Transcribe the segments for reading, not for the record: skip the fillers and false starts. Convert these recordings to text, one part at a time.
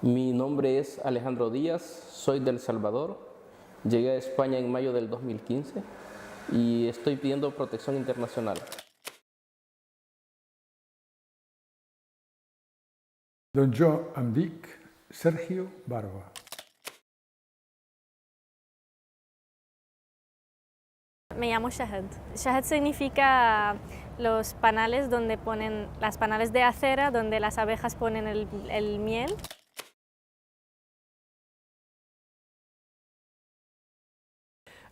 Mi nombre es Alejandro Díaz, soy de El Salvador. Llegué a España en mayo del 2015 y estoy pidiendo protección internacional. Doncs jo em dic Sergio Barba. Me llamo Shahad. Shahad significa los panales donde ponen, las panales de acera donde las abejas ponen el miel.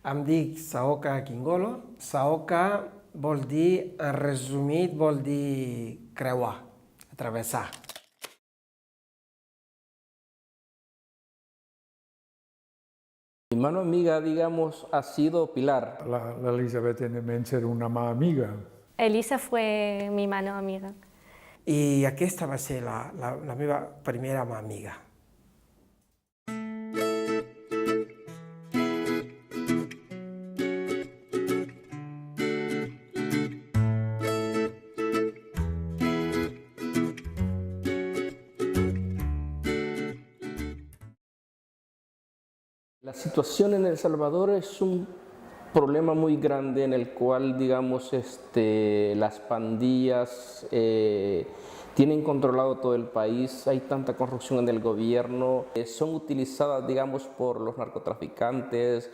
Em dic Saoka Kingolo. Saoka vol dir, en resumit, vol dir creuar, atravessar. Mi mano amiga, digamos, ha sido Pilar. L'Elisabet Enemens era una mà amiga. Elisa fue mi mano amiga. I aquesta va ser la meva primera mà amiga. La situación en El Salvador es un problema muy grande en el cual, digamos, las pandillas tienen controlado todo el país, hay tanta corrupción en el gobierno, son utilizadas, digamos, por los narcotraficantes,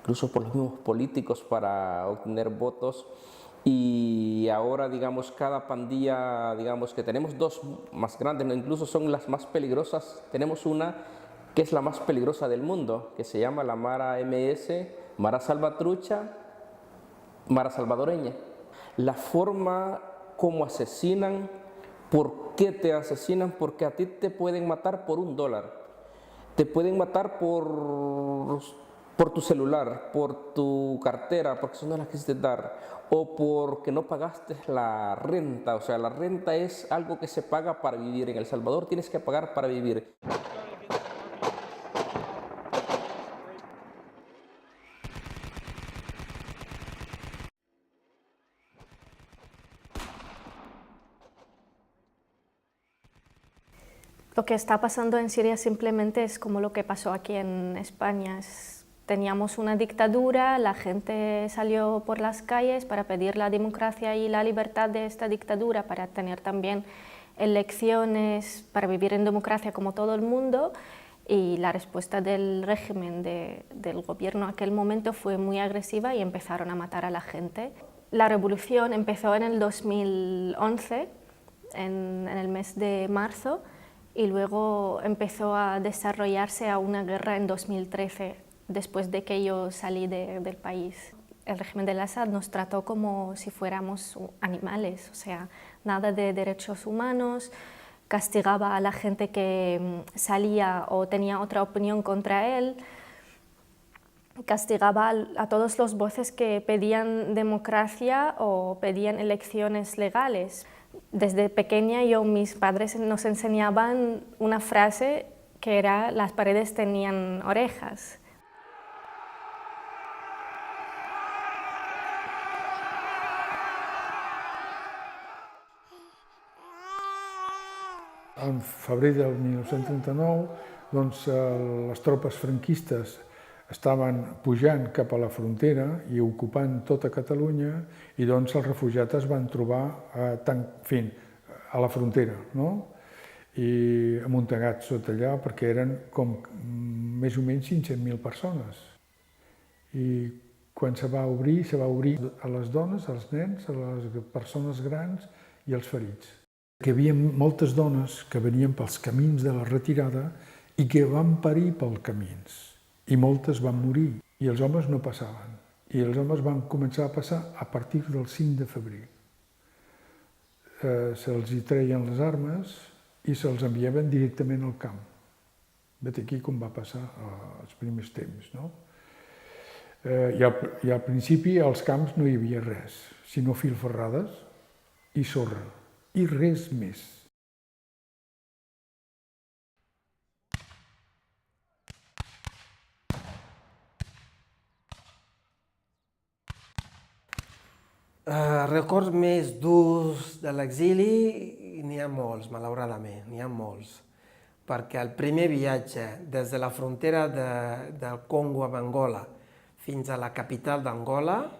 incluso por los mismos políticos para obtener votos. Y ahora, digamos, cada pandilla, digamos que tenemos dos más grandes, incluso son las más peligrosas. Tenemos una que es la más peligrosa del mundo, que se llama la Mara MS, Mara Salvatrucha, Mara Salvadoreña. La forma como asesinan, ¿por qué te asesinan? Porque a ti te pueden matar por $1. Te pueden matar por tu celular, por tu cartera, porque eso no la quisiste dar, o porque no pagaste la renta. O sea, la renta es algo que se paga para vivir. En El Salvador tienes que pagar para vivir. Lo que está pasando en Siria simplemente es como lo que pasó aquí en España. Teníamos una dictadura, la gente salió por las calles para pedir la democracia y la libertad de esta dictadura, para tener también elecciones, para vivir en democracia como todo el mundo, y la respuesta del régimen del gobierno en aquel momento fue muy agresiva y empezaron a matar a la gente. La revolución empezó en el 2011, en el mes de marzo, y luego empezó a desarrollarse a una guerra en 2013, después de que yo salí del país. El régimen del Assad nos trató como si fuéramos animales, o sea, nada de derechos humanos, castigaba a la gente que salía o tenía otra opinión contra él, castigaba a todas las voces que pedían democracia o pedían elecciones legales. Desde pequeña mis padres nos enseñaban una frase que era: las paredes tenían orejas. En febrer del 1939, doncs, les tropes franquistes estaven pujant cap a la frontera i ocupant tota Catalunya, i doncs els refugiats es van trobar a la frontera, no? I amuntegats sota allà, perquè eren com més o menys 500.000 persones. I quan se va obrir a les dones, als nens, a les persones grans i als ferits. Que hi havia moltes dones que venien pels camins de la retirada i que van parir pels camins, i moltes van morir, i els homes no passaven. I els homes van començar a passar a partir del 5 de febrer. Se'ls hi treien les armes i se'ls enviaven directament al camp. Vet aquí com va passar els primers temps, no? I al principi als camps no hi havia res, sinó filferrades i sorra, i res més. Records més durs de l'exili n'hi ha molts, malauradament, n'hi ha molts. perquè el primer viatge des de la frontera del Congo amb Angola fins a la capital d'Angola,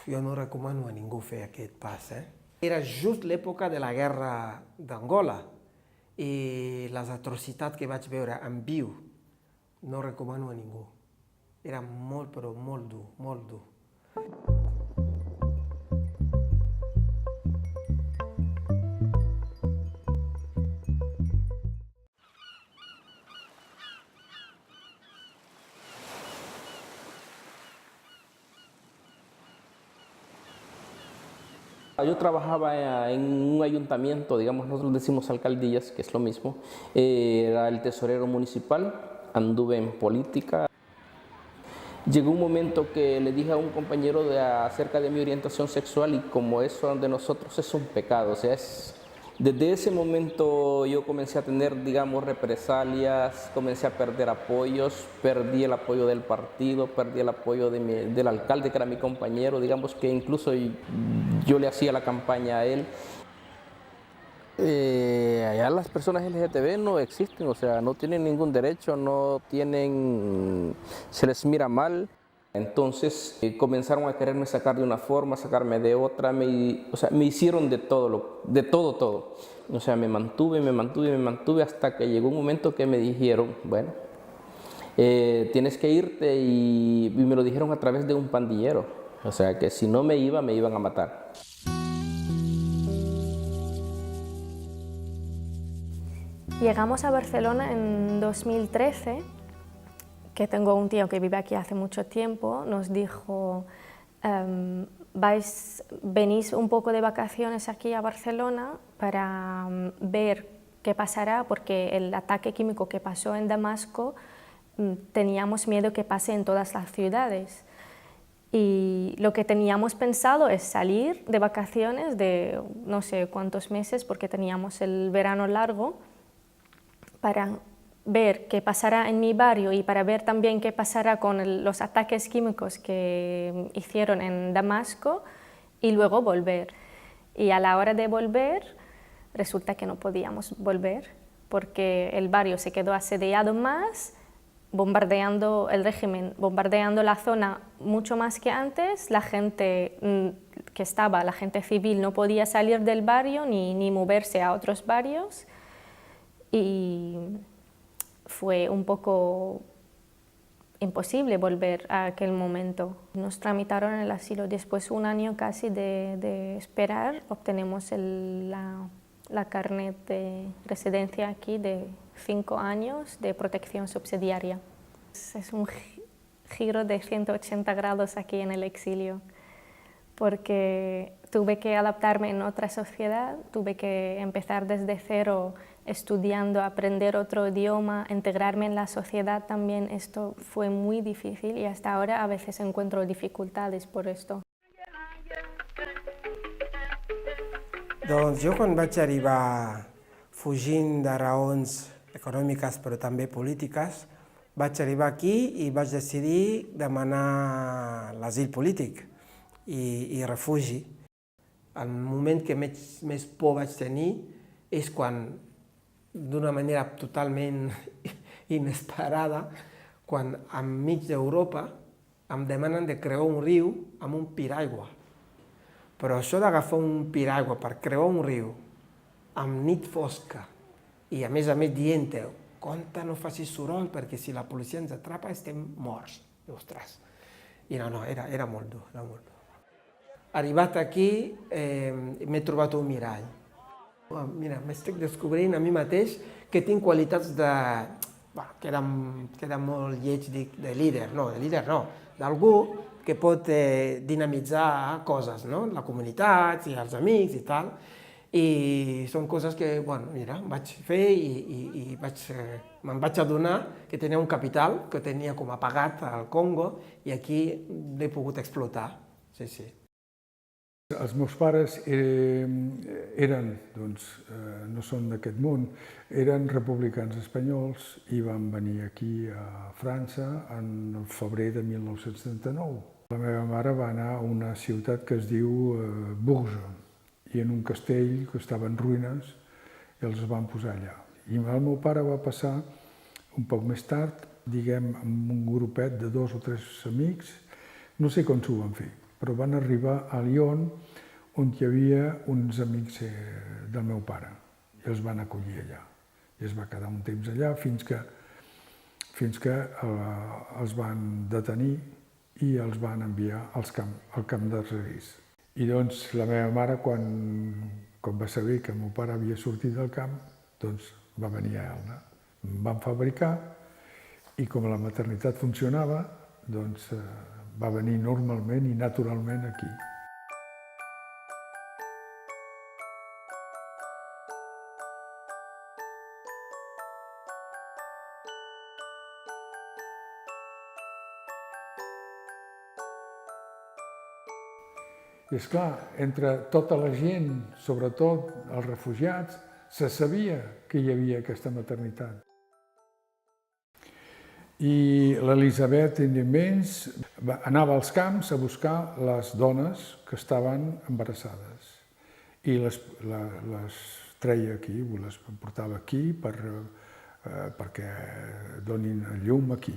jo no recomano a ningú fer aquest pas. Era just l'època de la guerra d'Angola i les atrocitats que vaig veure en viu no recomano a ningú. Era molt, però molt dur, molt dur. Yo trabajaba en un ayuntamiento, digamos, nosotros decimos alcaldías, que es lo mismo. Era el tesorero municipal, anduve en política. Llegó un momento que le dije a un compañero acerca de mi orientación sexual y como eso de nosotros es un pecado, o sea, desde ese momento yo comencé a tener, digamos, represalias, comencé a perder apoyos, perdí el apoyo del partido, perdí el apoyo del alcalde que era mi compañero, digamos que incluso yo le hacía la campaña a él. Allá las personas LGTB no existen, o sea, no tienen ningún derecho, se les mira mal. Entonces comenzaron a quererme sacar de una forma, sacarme de otra, o sea, me hicieron de todo. O sea, me mantuve hasta que llegó un momento que me dijeron, bueno, tienes que irte y me lo dijeron a través de un pandillero. O sea, que si no me iban a matar. Llegamos a Barcelona en 2013, que tengo un tío que vive aquí hace mucho tiempo, nos dijo, venís un poco de vacaciones aquí a Barcelona para ver qué pasará, porque el ataque químico que pasó en Damasco teníamos miedo que pase en todas las ciudades. Y lo que teníamos pensado es salir de vacaciones de no sé cuántos meses, porque teníamos el verano largo, para ver qué pasará en mi barrio y para ver también qué pasará con los ataques químicos que hicieron en Damasco y luego volver. Y a la hora de volver, resulta que no podíamos volver porque el barrio se quedó asediado más, bombardeando el régimen, bombardeando la zona mucho más que antes. La gente la gente civil no podía salir del barrio ni moverse a otros barrios. Y fue un poco imposible volver a aquel momento. Nos tramitaron el asilo. Después de un año casi de esperar, obtenemos la carnet de residencia aquí de 5 años de protección subsidiaria. Es un giro de 180 grados aquí en el exilio, porque tuve que adaptarme en otra sociedad, tuve que empezar desde cero estudiando, aprender otro idioma, integrarme en la sociedad también. Esto fue muy difícil y hasta ahora a veces encuentro dificultades por esto. Doncs jo quan vaig arribar fugint de raons econòmiques però també polítiques, vaig arribar aquí i vaig decidir demanar l'asil polític i refugi. El moment que més por vaig tenir és quan, d'una manera totalment inesperada, quan enmig d'Europa em demanen de creuar un riu amb un piraigua. Però això d'agafar un piraigua per creuar un riu amb nit fosca i a més dient-te, compte no facis soroll perquè si la policia ens atrapa estem morts. Ostres. I no, era molt dur, era molt dur. Arribat aquí m'he trobat un mirall. Mira, m'estic descobrint a mi mateix que tinc qualitats queda molt lleig de líder, no, d'algú que pot dinamitzar coses, no? La comunitat i els amics i tal, i són coses que, mira, vaig fer i me'n vaig adonar que tenia un capital que tenia com a pagat al Congo i aquí l'he pogut explotar, sí. Els meus pares eren, doncs, no són d'aquest món, eren republicans espanyols i van venir aquí a França en el febrer de 1939. La meva mare va anar a una ciutat que es diu Bourges i en un castell que estava en ruïnes i els van posar allà. I el meu pare va passar un poc més tard, diguem, amb un grupet de 2 o 3 amics, no sé com s'ho van fer, però van arribar a Lyon, on hi havia uns amics del meu pare, i els van acollir allà. I es va quedar un temps allà fins que els van detenir i els van enviar al camp d'arrelers. I doncs la meva mare, quan va saber que el meu pare havia sortit del camp, doncs va venir a Elna. Em van fabricar i com la maternitat funcionava, doncs va venir normalment i naturalment aquí. I esclar, entre tota la gent, sobretot els refugiats, se sabia que hi havia aquesta maternitat. I l'Elisabet Endemens anava als camps a buscar les dones que estaven embarassades i les treia aquí, les portava aquí perquè donin llum aquí.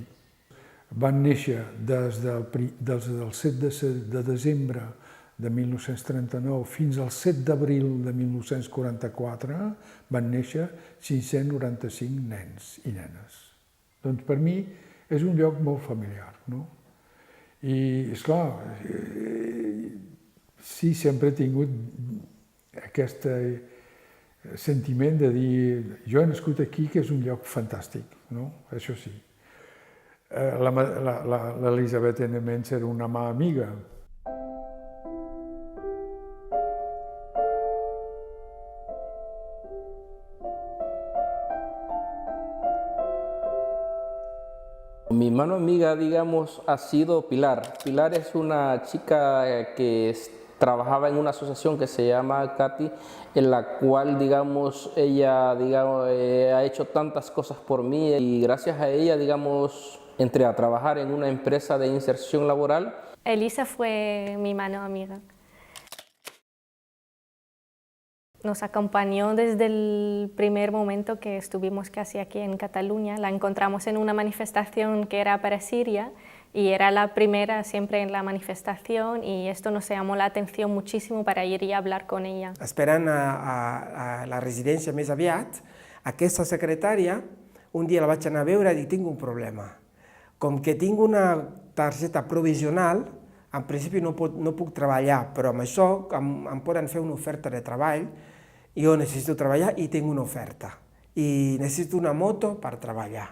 Van néixer des del 7 de desembre de 1939 fins al 7 d'abril de 1944 van néixer 595 nens i nenes. Doncs per mi és un lloc molt familiar, no? I, esclar, sí, sempre he tingut aquest sentiment de dir jo he nascut aquí, que és un lloc fantàstic, no? Això sí. L'Elisabet Endemens era una mà amiga. Mi mano amiga, digamos, ha sido Pilar. Pilar es una chica que trabajaba en una asociación que se llama CATI, en la cual, digamos, ella ha hecho tantas cosas por mí y gracias a ella, digamos, entré a trabajar en una empresa de inserción laboral. Elisa fue mi mano amiga. Nos acompañó desde el primer momento que estuvimos casi aquí en Cataluña. La encontramos en una manifestación que era para Siria y era la primera siempre en la manifestación y esto nos llamó la atención muchísimo para ir y hablar con ella. Esperant a la residència més aviat, aquesta secretària, un dia la vaig anar a veure i dic, tinc un problema. Com que tinc una targeta provisional, en principi no puc treballar, però amb això em poden fer una oferta de treball. Jo necessito treballar i tinc una oferta. I necessito una moto per treballar.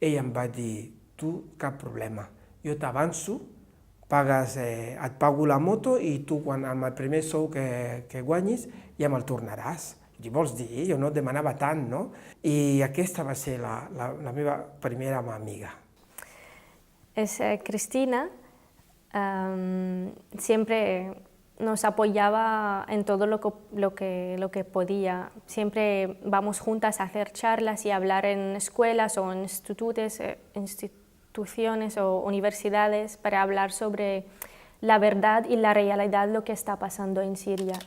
Ella em va dir, tu, cap problema. Jo t'avanço, et pago la moto i tu, amb el primer sou que guanyis, ja me'l tornaràs. I vols dir? Jo no et demanava tant, no? I aquesta va ser la meva primera amiga. Cristina siempre nos apoyaba en todo lo que podía. Siempre vamos juntas a hacer charlas y a hablar en escuelas o en instituciones o universidades para hablar sobre la verdad y la realidad de lo que está pasando en Siria.